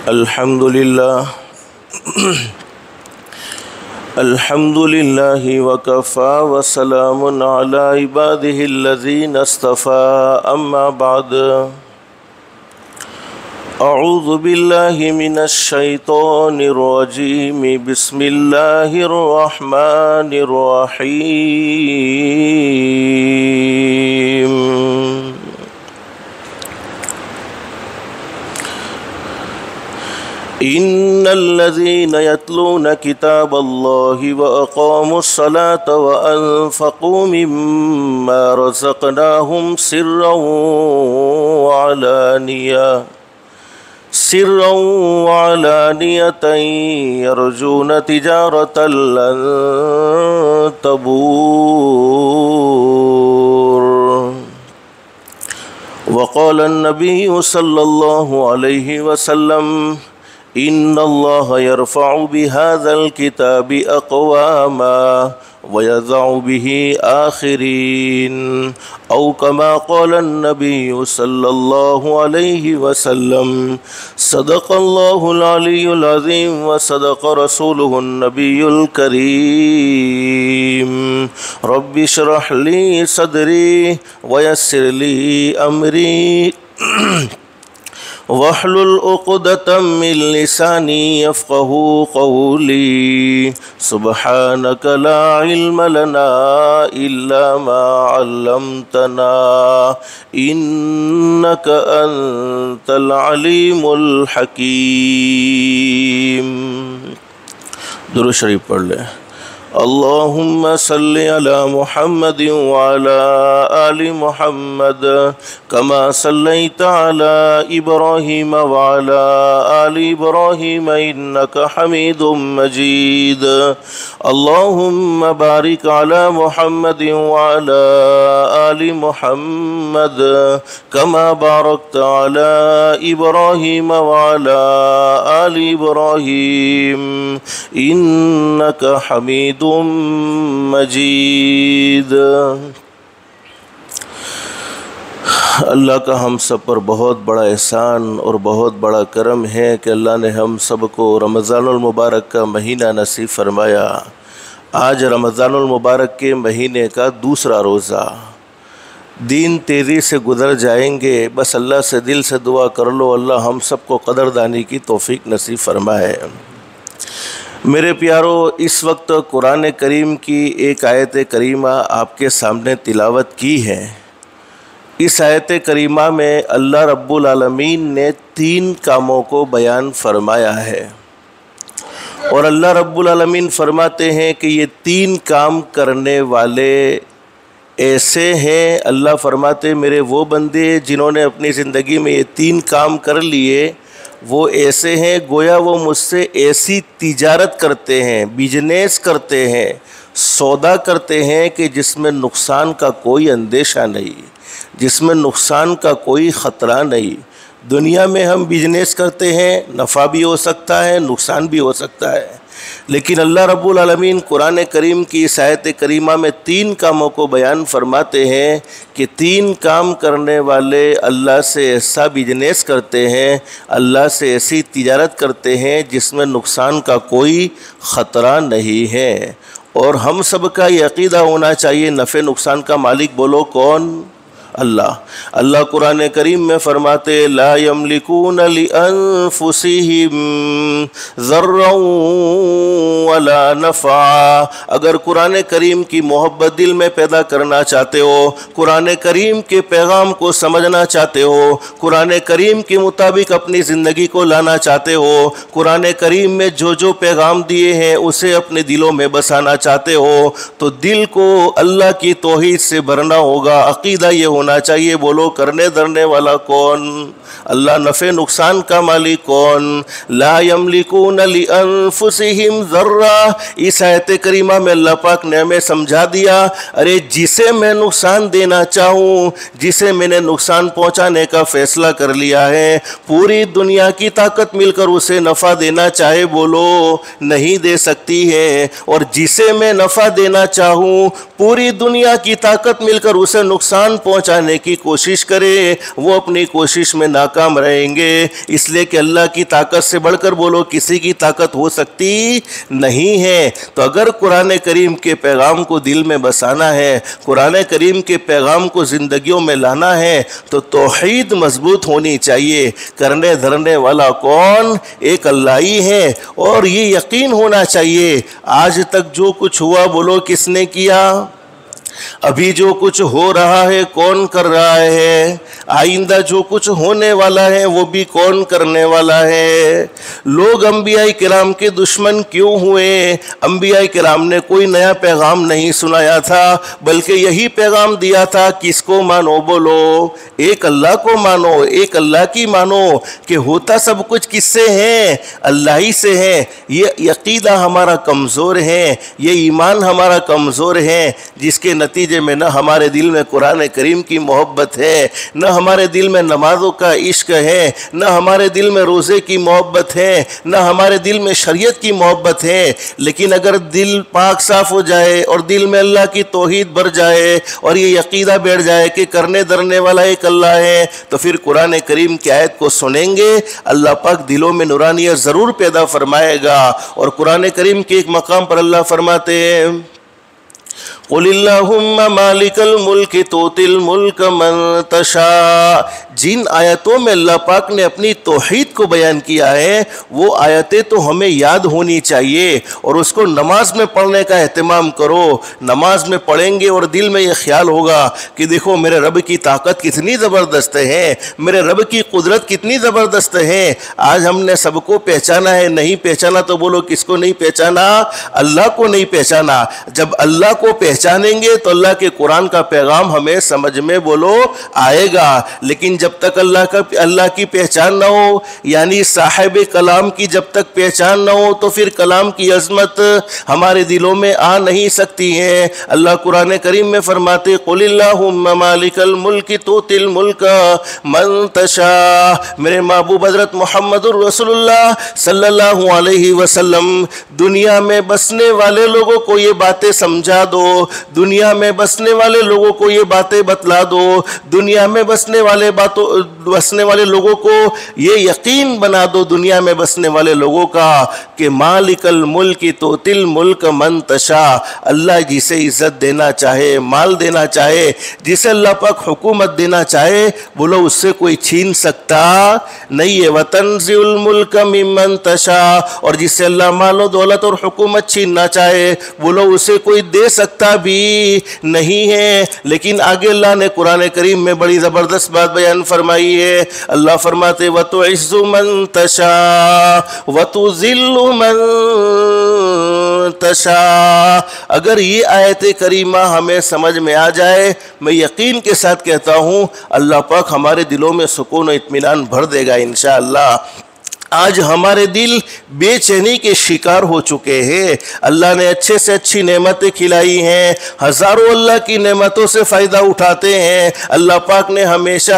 الحمد لله وكفى وسلام على عباده الذين اصطفى أما بعد أعوذ بالله من الشيطان الرجيم بسم الله الرحمن الرحيم إن الذين يتلون كتاب الله وأقاموا الصلاة وأنفقوا مما رزقناهم سرا وعلانية يرجون تجارة لن تبور. وقال النبي صلى الله عليه وسلم إن الله يرفع بهذا الكتاب أقواما ويضع به آخرين أو كما قال النبي صلى الله عليه وسلم. صدق الله العلي العظيم وصدق رسوله النبي الكريم. رب اشرح لي صدري ويسر لي أمري واحلل عقدة من لساني يفقهوا قولي. سبحانك لا علم لنا إلا ما علمتنا إنك أنت العليم الحكيم. درود شریف پڑھ لیں. اللهم صل على محمد وعلى آل محمد كما صليت على إبراهيم وعلى آل إبراهيم إنك حميد مجيد. اللهم بارك على محمد وعلى آل محمد كما باركت على إبراهيم وعلى آل إبراهيم إنك حميد مجید. اللہ کا ہم سب پر بہت بڑا احسان اور بہت بڑا کرم ہے کہ اللہ نے ہم سب کو رمضان المبارک کا مہینہ نصیب فرمایا. آج رمضان المبارک کے مہینے کا دوسرا روزہ. دن تیزی سے گزر جائیں گے، بس اللہ سے دل سے دعا کر لو اللہ ہم سب کو قدردانی کی توفیق نصیب فرمائے. میرے پیارو، اس وقت قرآن کریم کی ایک آیت کریمہ آپ کے سامنے تلاوت کی ہے. اس آیت کریمہ میں اللہ رب العالمین نے 3 کاموں کو بیان فرمایا ہے، اور اللہ رب العالمین فرماتے ہیں کہ یہ 3 کام کرنے والے ایسے ہیں. اللہ فرماتے میرے وہ بندے جنہوں نے اپنی زندگی میں یہ 3 کام کر لیے وہ ایسے ہیں گویا وہ مجھ سے ایسی تجارت کرتے ہیں، بزنس کرتے ہیں، سودا کرتے ہیں کہ جس میں نقصان کا کوئی اندیشہ نہیں، جس میں نقصان کا کوئی خطرہ نہیں. دنیا میں ہم بزنس کرتے ہیں، نفع بھی ہو سکتا ہے، نقصان بھی ہو سکتا ہے، لیکن اللہ رب العالمین قرآن کریم کی اس آیت کریمہ میں 3 کاموں کو بیان فرماتے ہیں کہ 3 کام کرنے والے اللہ سے ایسا بزنس کرتے ہیں، اللہ سے ایسی تجارت کرتے ہیں جس میں نقصان کا کوئی خطرہ نہیں ہے. اور ہم سب کا یہ عقیدہ ہونا چاہیے نفع نقصان کا مالک بولو کون؟ اللہ. اللہ قرآن کریم میں فرماتے لا یملکون لانفسہم ضرا ولا نفعا. اگر قرآن کریم کی محبت دل میں پیدا کرنا چاہتے ہو، قرآن کریم کے پیغام کو سمجھنا چاہتے ہو، قرآن کریم کے مطابق اپنی زندگی کو لانا چاہتے ہو، قرآن کریم میں جو جو پیغام دیے ہیں اسے اپنے دلوں میں بسانا چاہتے ہو، تو دل کو اللہ کی توحید سے بھرنا ہوگا. عقیدہ یہ ہونا چاہیے بولو کرنے دھرنے والا کون؟ اللہ. نفع نقصان کا مالک کون؟ لا یملکون لانفسہم ذرا. اس آیت کریمہ میں اللہ پاک نے ہمیں سمجھا دیا ارے جسے میں نقصان دینا چاہوں، جسے میں نے نقصان پہنچانے کا فیصلہ کر لیا ہے، پوری دنیا کی طاقت مل کر اسے نفع دینا چاہے بولو نہیں دے سکتی ہے، اور جسے میں نفع دینا چاہوں پوری دنیا کی طاقت مل کر اسے نقصان پہنچانے بچانے کی کوشش کرے وہ اپنی کوشش میں ناکام رہیں گے، اس لیے کہ اللہ کی طاقت سے بڑھ کر بولو کسی کی طاقت ہو سکتی نہیں ہے۔ تو اگر قرآن کریم کے پیغام کو دل میں بسانا ہے، قرآن کریم کے پیغام کو زندگیوں میں لانا ہے تو توحید مضبوط ہونی چاہیے۔ کرنے دھرنے والا کون؟ ایک اللہ ہی ہے، اور یہ یقین ہونا چاہیے آج تک جو کچھ ہوا بولو کس نے کیا؟ ابھی جو کچھ ہو رہا ہے کون کر رہا ہے؟ آئندہ جو کچھ ہونے والا ہے وہ بھی کون کرنے والا ہے؟ لوگ انبیاء کرام کے دشمن کیوں ہوئے؟ انبیاء کرام نے کوئی نیا پیغام نہیں سنایا تھا، بلکہ یہی پیغام دیا تھا کس کو مانو بولو؟ ایک اللہ کو مانو، ایک اللہ کی مانو کہ ہوتا سب کچھ کس سے ہے؟ اللہ ہی سے ہے۔ یہ عقیدہ ہمارا کمزور ہے، یہ ایمان ہمارا کمزور ہے، جس کے نتیجے میں نہ ہمارے دل میں قرآن کریم کی محبت ہے، نہ ہمارے دل میں نمازوں کا عشق ہے، نہ ہمارے دل میں روزے کی محبت ہے، نہ ہمارے دل میں شریعت کی محبت ہے۔ لیکن اگر دل پاک صاف ہو جائے اور دل میں اللہ کی توحید بھر جائے اور یہ عقیدہ بیٹھ جائے کہ کرنے درنے والا ایک اللہ ہے، تو پھر قرآن کریم کی آیت کو سنیں گے اللہ پاک دلوں میں نورانیت ضرور پیدا فرمائے گا۔ اور قرآن کریم کے ایک مقام پر اللہ فرماتے ہیں قُلِ اللَّهُمَّ مَالِكَ الْمُلْكِ تُؤْتِي الْمُلْكَ مَن تَشَاءُ۔ جن آیتوں میں اللہ پاک نے اپنی توحید کو بیان کیا ہے وہ آیتیں تو ہمیں یاد ہونی چاہیے، اور اس کو نماز میں پڑھنے کا اہتمام کرو۔ نماز میں پڑھیں گے اور دل میں یہ خیال ہوگا کہ دیکھو میرے رب کی طاقت کتنی زبردست ہے، میرے رب کی قدرت کتنی زبردست ہے۔ آج ہم نے سب کو پہچانا ہے، نہیں پہچانا تو بولو کس کو نہیں پہچانا؟ اللہ کو نہیں پہچانا۔ جب اللہ کو پہچانیں گے تو اللہ کے قرآن کا پیغام ہمیں سمجھ میں بولو آئے گا۔ لیکن جب تک اللہ کی پہچان نہ ہو، یعنی صاحب کلام کی جب تک پہچان نہ ہو تو پھر کلام کی عظمت ہمارے دلوں میں آ نہیں سکتی ہے۔ اللہ قرآن کریم میں فرماتے قُلِ اللَّهُمَّ مَالِكَ الْمُلْكِ تُؤْتِي الْمُلْكَ مَن تَشَاءُ۔ میرے محبوب حضرت محمد الرسول اللہ صلی اللہ علیہ وسلم دنیا میں بسنے والے لوگوں کو یہ باتیں سمجھا دو، دنیا میں بسنے والے لوگوں کو یہ باتیں بتلا دو، دنیا میں بسنے والے لوگوں کو یہ یقین بنا دو، دنیا میں بسنے والے لوگوں کا کہ مالک الملک تؤتی الملک من تشاء۔ اللہ جسے عزت دینا چاہے، مال دینا چاہے، جسے اللہ پاک حکومت دینا چاہے، بولو اس سے کوئی چھین سکتا نہیں ہے۔ وتنزع الملک ممن تشاء، اور جسے اللہ مال و دولت اور حکومت چھیننا چاہے، بولو اسے کوئی دے سکتا بھی نہیں ہے۔ لیکن آگے اللہ نے قرآن کریم میں بڑی زبردست بات بیان فرمائی ہے۔ اللہ فرماتے وَتُعِزُّ مَن تَشَاءُ وَتُذِلُّ مَن تَشَاءُ۔ اگر یہ آیت کریمہ ہمیں سمجھ میں آ جائے، میں یقین کے ساتھ کہتا ہوں اللہ پاک ہمارے دلوں میں سکون و اطمینان بھر دے گا انشاءاللہ۔ آج ہمارے دل بے چینی کے شکار ہو چکے ہیں۔ اللہ نے اچھے سے اچھی نعمتیں کھلائی ہیں، ہزاروں اللہ کی نعمتوں سے فائدہ اٹھاتے ہیں۔ اللہ پاک نے ہمیشہ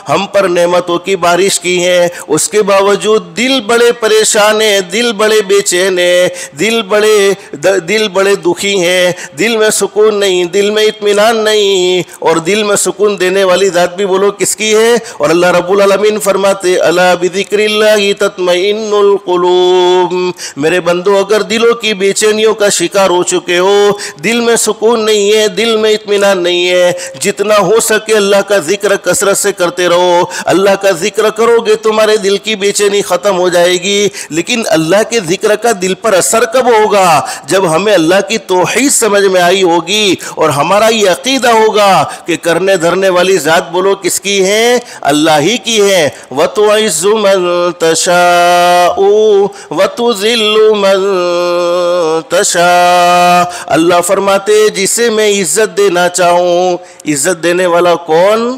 ہم پر نعمتوں کی بارش کی ہے، اس کے باوجود دل بڑے پریشان ہیں، دل بڑے بے چین ہیں، دل بڑے دکھی ہیں، دل میں سکون نہیں، دل میں اطمینان نہیں، اور دل میں سکون دینے والی ذات بھی بولو کس کی ہے؟ اور اللہ رب العالمین فرماتے الا بذکر اللہ تطمئن القلوب۔ میرے بندو اگر دلوں کی بے چینیوں کا شکار ہو چکے ہو، دل میں سکون نہیں ہے، دل میں اطمینان نہیں ہے، جتنا ہو سکے اللہ کا ذکر کثرت سے کرتے رہو۔ اللہ کا ذکر کرو گے تمہارے دل کی بے چینی ختم ہو جائے گی۔ لیکن اللہ کے ذکر کا دل پر اثر کب ہوگا؟ جب ہمیں اللہ کی توحید سمجھ میں آئی ہوگی اور ہمارا یہ عقیدہ ہوگا کہ کرنے دھرنے والی ذات بولو کس کی ہے؟ اللہ ہی کی ہے۔ وَتُعِزُّ مَن تَشَاءُ وَتُذِلُّ مَن تَشَاءُ۔ اللہ فرماتے جسے میں عزت دینا چاہوں، عزت دینے والا کون؟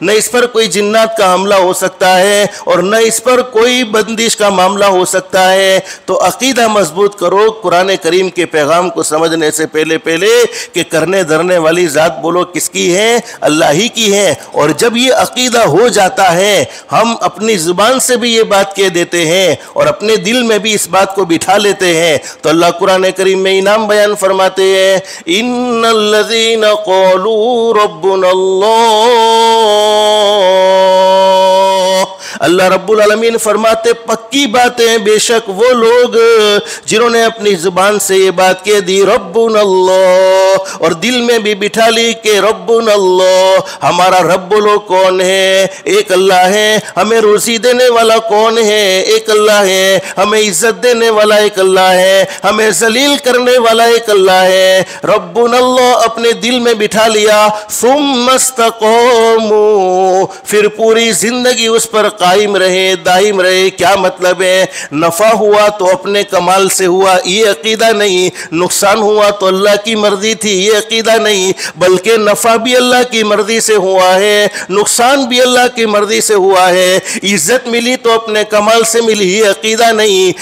نہ اس پر کوئی جنات کا حملہ ہو سکتا ہے، اور نہ اس پر کوئی بندش کا معاملہ ہو سکتا ہے۔ تو عقیدہ مضبوط کرو قرآن کریم کے پیغام کو سمجھنے سے پہلے کہ کرنے دھرنے والی ذات بولو کس کی ہے؟ اللہ ہی کی ہے۔ اور جب یہ عقیدہ ہو جاتا ہے، ہم اپنی زبان سے بھی یہ بات کہہ دیتے ہیں اور اپنے دل میں بھی اس بات کو بٹھا لیتے ہیں، تو اللہ قرآن کریم میں انعام بیان فرماتے ہیں، ان الذین قالوا ربنا اللہ رب العالمین فرماتے پکی باتیں بے شک وہ لوگ جنہوں نے اپنی زبان سے یہ بات کہہ دی ربنا اللہ، اور دل میں بھی بٹھا لی کہ ربنا اللہ، ہمارا رب بولو کون ہے؟ ایک اللہ ہے۔ ہمیں روزی دینے والا کون ہے؟ ایک اللہ ہے۔ ہمیں عزت دینے والا ایک اللہ ہے۔ ہمیں ذلیل کرنے والا ایک اللہ ہے۔ ربنا اللہ اپنے دل میں بٹھا لیا، ثم استقاموا، پھر پوری زندگی اس پر قائم رہے، دائم رہے۔ کیا مطلب ہے؟ نفع ہوا تو اپنے کمال سے ہوا، یہ عقیدہ نہیں۔ نقصان ہوا تو اللہ کی مرضی تھی، یہ عقیدہ نہیں، بلکہ نفع بھی اللہ کی مرضی سے ہوا ہے، نقصان بھی اللہ کی مرضی سے ہوا ہے۔ عزت ملی تو اپنے کمال سے ملی، یہ عقیدہ نہیں۔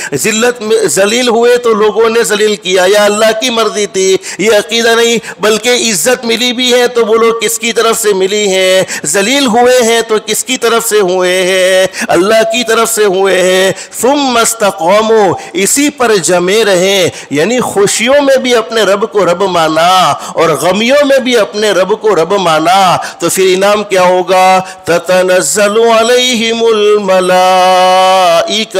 ذلیل ہوئے تو لوگوں نے ذلیل کیا، یا اللہ کی مرضی تھی، یہ عقیدہ نہیں، بلکہ عزت ملی بھی ہے تو بولو کس کی طرف سے ملی ہے؟ ذلیل ہوئے ہیں تو کس کی طرف سے ہوئے ہیں؟ اللہ کی طرف سے ہوئے ہیں۔ ثم استقاموا، اسی پر جمے رہیں، یعنی خوشیوں میں بھی اپنے رب کو رب مانا اور غمیوں میں بھی اپنے رب کو رب مانا، تو پھر انعام کیا ہوگا؟ تتنزل علیہم الملائکہ،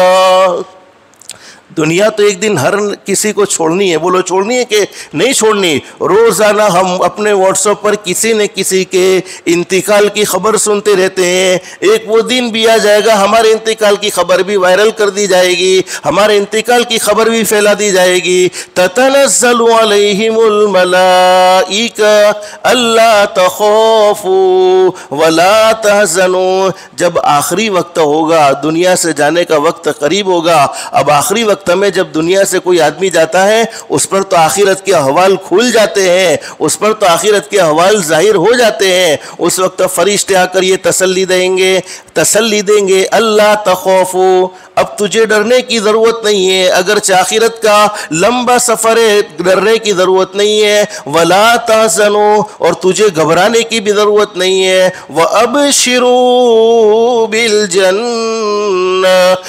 دنیا تو ایک دن ہر کسی کو چھوڑنی ہے، بولو چھوڑنی ہے کہ نہیں چھوڑنی؟ روزانہ ہم اپنے واٹس ایپ پر کسی نہ کسی کے انتقال کی خبر سنتے رہتے ہیں۔ ایک وہ دن بھی آ جائے گا ہمارے انتقال کی خبر بھی وائرل کر دی جائے گی، ہمارے انتقال کی خبر بھی پھیلا دی جائے گی۔ تتنزل علیہم الملائکہ الا تخافوا ولا تحزنوا، جب آخری وقت ہوگا، دنیا سے جانے کا وقت قریب ہوگا۔ اب آخری وقت میں جب دنیا سے کوئی آدمی جاتا ہے، اس پر تو آخرت کے احوال کھل جاتے ہیں، اس پر تو آخرت کے احوال ظاہر ہو جاتے ہیں۔ اس وقت فرشتے آ کر یہ تسلی دیں گے اللہ تخافوا، اب تجھے ڈرنے کی ضرورت نہیں ہے، اگرچہ آخرت کا لمبا سفر ہے، ڈرنے کی ضرورت نہیں ہے۔ ولا تحزنوا، اور تجھے گھبرانے کی بھی ضرورت نہیں ہے۔ وابشروا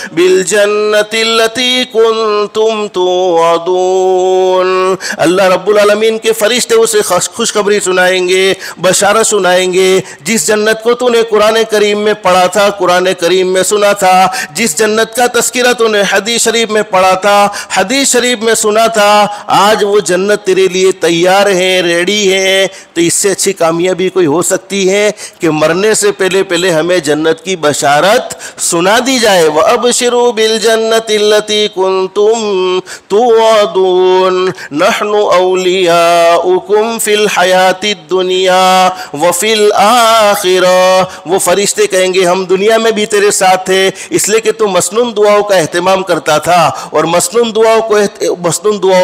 بالجنة التي کنتم توعدون، اللہ رب العالمین کے فرشتے اسے خوشخبری سنائیں گے، بشارت سنائیں گے، جس جنت کو تو نے قرآن کریم میں پڑھا تھا، قرآن کریم میں سنا تھا، جس جنت کا تذکرہ تو نے حدیث شریف میں پڑھا تھا، حدیث شریف میں سنا تھا، آج وہ جنت تیرے لیے تیار ہے، ریڈی ہے۔ تو اس سے اچھی کامیابی کوئی ہو سکتی ہے کہ مرنے سے پہلے ہمیں جنت کی بشارت سنا دی جائے۔ وَأَبْشِرُوا بِالْجَنَّةِ الَّتِي كُنْتُمْ تُوعَدُونَ نَحْنُ أَوْلِيَاؤُكُمْ فِي الْحَيَاةِ الدُّنْيَا وَفِي الْآخِرَةِ، وہ فرشتے کہیں گے ہم دنیا میں بھی تیرے ساتھ تھے، اس لیے کہ تو مسنون دعاؤں کا اہتمام کرتا تھا، اور مسنون دعاؤں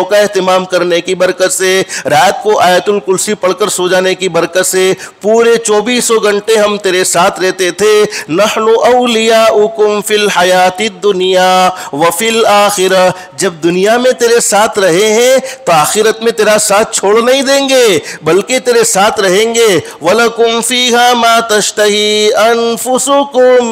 کا اہتمام کرنے کی برکت سے، رات کو آیت الکرسی پڑھ کر سو جانے کی برکت سے پورے 24 گھنٹے ہم تیرے ساتھ رہتے تھے۔ نحن اولیاؤکم فی الحیات الدنیا وفی الآخرہ، جب دنیا میں تیرے ساتھ رہے ہیں تو آخرت میں تیرا ساتھ چھوڑ نہیں دیں گے، بلکہ تیرے ساتھ رہیں گے۔ وَلَكُمْ فِيهَا مَا تَشْتَهِي أَنفُسُكُمْ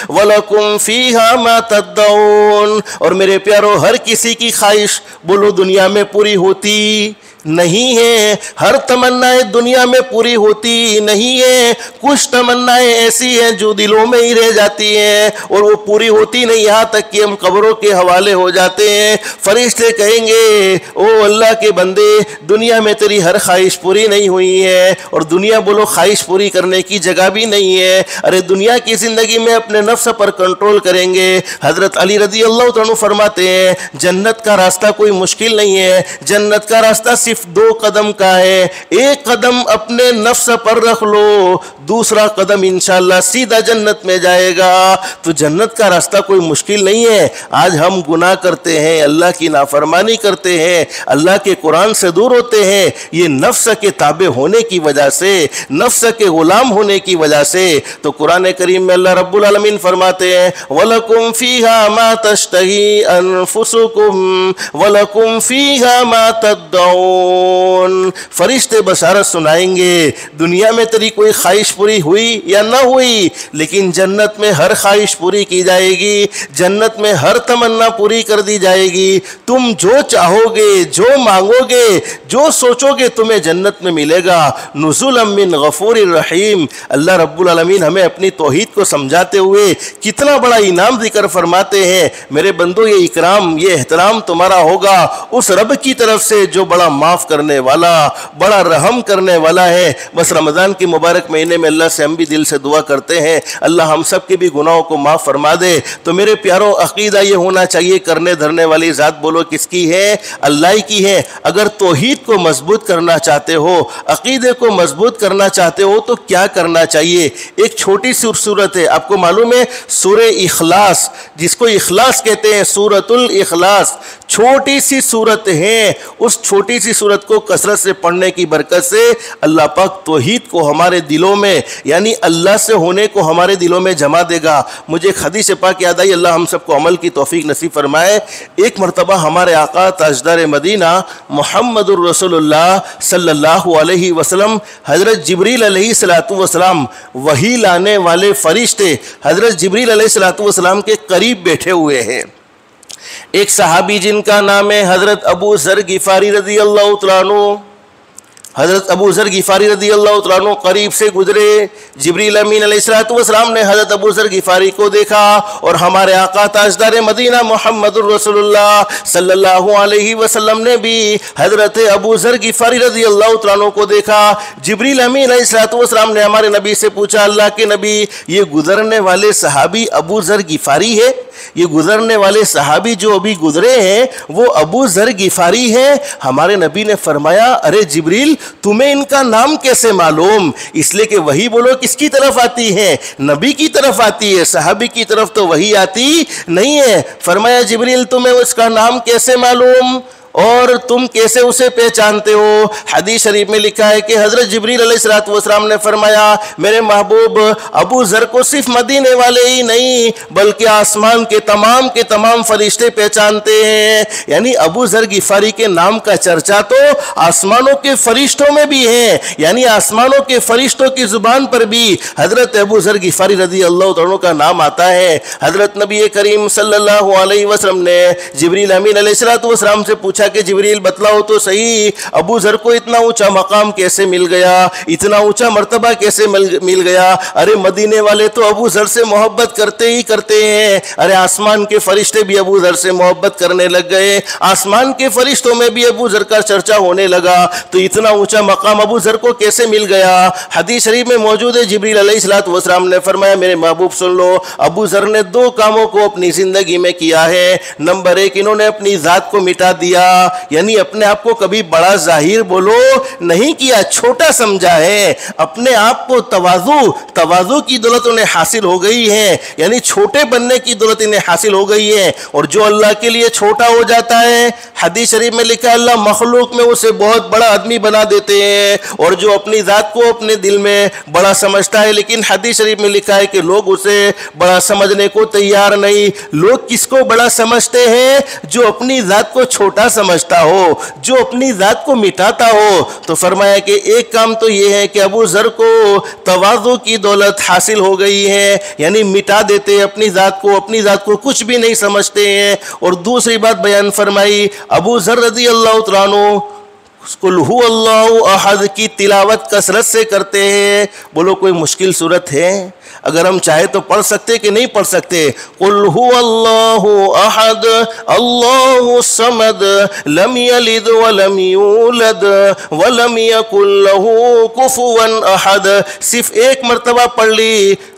وَلَكُمْ فِيهَا مَا تَدَّعُونَ، اور میرے پیارو ہر کسی کی خواہش بولو دنیا میں پوری ہوتی نہیں ہے، ہر تمنائیں دنیا میں پوری ہوتی نہیں ہے، کچھ تمنائیں ایسی ہیں جو دلوں میں ہی رہ جاتی ہیں اور وہ پوری ہوتی نہیں، یہاں تک کہ ہم قبروں کے حوالے ہو جاتے ہیں۔ فرشتے کہیں گے او اللہ کے بندے، دنیا میں تیری ہر خواہش پوری نہیں ہوئی ہے، اور دنیا بولو خواہش پوری کرنے کی جگہ بھی نہیں ہے۔ ارے دنیا کی زندگی میں اپنے نفس پر کنٹرول کریں گے۔ حضرت علی رضی اللہ عنہ فرماتے ہیں جنت کا راستہ کوئی مشکل نہیں ہے، جنت کا راستہ صرف 2 قدم کا ہے. ایک قدم اپنے نفس پر رکھ لو, دوسرا قدم انشاءاللہ سیدھا جنت میں جائے گا. تو جنت کا راستہ کوئی مشکل نہیں ہے. آج ہم گناہ کرتے ہیں, اللہ کی نافرمانی کرتے ہیں, اللہ کے قرآن سے دور ہوتے ہیں, یہ نفس کے تابع ہونے کی وجہ سے, نفس کے غلام ہونے کی وجہ سے. تو قرآن کریم میں اللہ رب العالمین فرماتے ہیں وَلَكُمْ فِيهَا مَا تَشْتَهِي أَنفُسُكُمْ وَلَكُمْ فِيهَا مَا تَدَّعُونَ. فرشتے بشارت سنائیں گے دنیا میں تیری کوئی خواہش پوری ہوئی یا نہ ہوئی, لیکن جنت میں ہر خواہش پوری کی جائے گی, جنت میں ہر تمنا پوری کر دی جائے گی. تم جو چاہو گے, جو مانگو گے, جو سوچو گے تمہیں جنت میں ملے گا. نزلا من غفور الرحیم. اللہ رب العالمین ہمیں اپنی توحید کو سمجھاتے ہوئے کتنا بڑا انعام ذکر فرماتے ہیں. میرے بندو, یہ اکرام, یہ احترام تمہارا ہوگا اس رب کی طرف سے جو بڑا معاف کرنے والا, بڑا رحم کرنے والا ہے. بس رمضان کے مبارک مہینے میں اللہ سے ہم بھی دل سے دعا کرتے ہیں اللہ ہم سب کے بھی گناہوں کو معاف فرما دے. تو میرے پیاروں, عقیدہ یہ ہونا چاہیے کرنے دھرنے والی ذات بولو کس کی ہے؟ اللہ کی ہے. اگر توحید کو مضبوط کرنا چاہتے ہو, عقیدے کو مضبوط کرنا چاہتے ہو تو کیا کرنا چاہیے؟ ایک چھوٹی سی صورت ہے, آپ کو معلوم ہے سورہ اخلاص, جس کو اخلاص کہتے ہیں, سورۃ الاخلاص, چھوٹی سی صورت ہے. اس چھوٹی سی صورت کو کثرت سے پڑھنے کی برکت سے اللہ پاک توحید کو ہمارے دلوں میں, یعنی اللہ سے ہونے کو ہمارے دلوں میں جما دے گا. مجھے ایک حدیث پاک یاد آئی, اللہ ہم سب کو عمل کی توفیق نصیب فرمائے. ایک مرتبہ ہمارے آقا تاجدار مدینہ محمد الرسول اللہ صلی اللہ علیہ وسلم حضرت جبریل علیہ السلام وحی لانے والے فرشتے حضرت جبریل علیہ السلام کے قریب بیٹھے ہوئے ہیں. ایک صحابی جن کا نام ہے حضرت ابو ذر غفاری رضی اللہ تعالیٰ عنہ, حضرت ابو ذر غفاری رضی اللہ تعالیٰ عنہ قریب سے گزرے. جبریل امین علیہ السلام نے حضرت ابو ذر غفاری کو دیکھا اور ہمارے آقا تاجدار مدینہ محمد الرسول اللہ صلی اللہ علیہ وسلم نے بھی حضرت ابو ذر غفاری رضی اللہ تعالیٰ عنہ کو دیکھا. جبریل امین علیہ السلام نے ہمارے نبی سے پوچھا, اللہ کے نبی, یہ گزرنے والے صحابی ابو ذر غفاری ہے؟ یہ گزرنے والے صحابی جو ابھی گزرے ہیں وہ ابو ذر غفاری ہیں؟ ہمارے نبی نے فرمایا, ارے جبریل, تمہیں ان کا نام کیسے معلوم؟ اس لیے کہ وحی بولو کس کی طرف آتی ہے؟ نبی کی طرف آتی ہے, صحابی کی طرف تو وحی آتی نہیں ہے. فرمایا جبریل تمہیں اس کا نام کیسے معلوم اور تم کیسے اسے پہچانتے ہو؟ حدیث شریف میں لکھا ہے کہ حضرت جبریل علیہ السلام نے فرمایا, میرے محبوب ابو ذر کو صرف مدینے والے ہی نہیں بلکہ آسمان کے تمام فرشتے پہچانتے ہیں. یعنی ابو ذر غفاری کے نام کا چرچا تو آسمانوں کے فرشتوں میں بھی ہے, یعنی آسمانوں کے فرشتوں کی زبان پر بھی حضرت ابو ذر غفاری رضی اللہ عنہ کا نام آتا ہے. حضرت نبی کریم صلی اللہ علیہ وسلم نے جبریل امین علیہ السلام سے پوچھا کہ جبریل بتلاؤ تو صحیح, ابو ذر کو اتنا اونچا مقام کیسے مل گیا, اتنا اونچا مرتبہ کیسے مل گیا؟ ارے مدینے والے تو ابو ذر سے محبت کرتے ہی کرتے ہیں. ارے آسمان کے فرشتے بھی ابو ذر سے محبت کرنے لگ گئے, آسمان کے فرشتوں میں بھی ابو ذر کا چرچا ہونے لگا. تو اتنا اونچا مقام ابو ذر کو کیسے مل گیا؟ حدیث شریف میں موجود ہے, جبریل علیہ السلام نے فرمایا, میرے محبوب سن لو, ابو ذر نے 2 کاموں کو اپنی زندگی میں کیا ہے. نمبر 1, انہوں نے اپنی ذات کو مٹا دیا, یعنی اپنے آپ کو کبھی بڑا ظاہر بولو نہیں کیا, چھوٹا سمجھا ہے. اپنے آپ کو تواضع کی دولت انہیں حاصل ہو گئی ہے, یعنی چھوٹے بننے کی دولت انہیں حاصل ہو گئی ہے. اور جو اللہ کے لیے چھوٹا ہو جاتا ہے, حدیث شریف میں لکھا ہے اللہ مخلوق میں اسے بہت بڑا آدمی بنا دیتے ہیں. اور جو اپنی ذات کو اپنے دل میں بڑا سمجھتا ہے, لیکن حدیث شریف میں لکھا ہے کہ لوگ اسے بڑا سمجھنے کو تیار نہیں. لوگ کس کو بڑا سمجھتے ہیں؟ جو اپنی ذات کو چھوٹا سمجھتا ہو, جو اپنی ذات کو مٹاتا ہو. تو فرمایا کہ ایک کام تو یہ ہے کہ ابو ذر کو تواضع کی دولت حاصل ہو گئی ہے, یعنی مٹا دیتے اپنی ذات کو کچھ بھی نہیں سمجھتے ہیں. اور دوسری بات بیان فرمائی, ابو ذر رضی اللہ تعالیٰ عنہ قل هو اللہ احد کی تلاوت کثرت سے کرتے ہیں. بولو کوئی مشکل صورت ہے؟ اگر ہم چاہے تو پڑھ سکتے کہ نہیں پڑھ سکتے؟ قل هو اللہ احد اللہ الصمد لم یلد ولم یولد ولم یکن له کفوا احد. صرف ایک مرتبہ پڑھ لی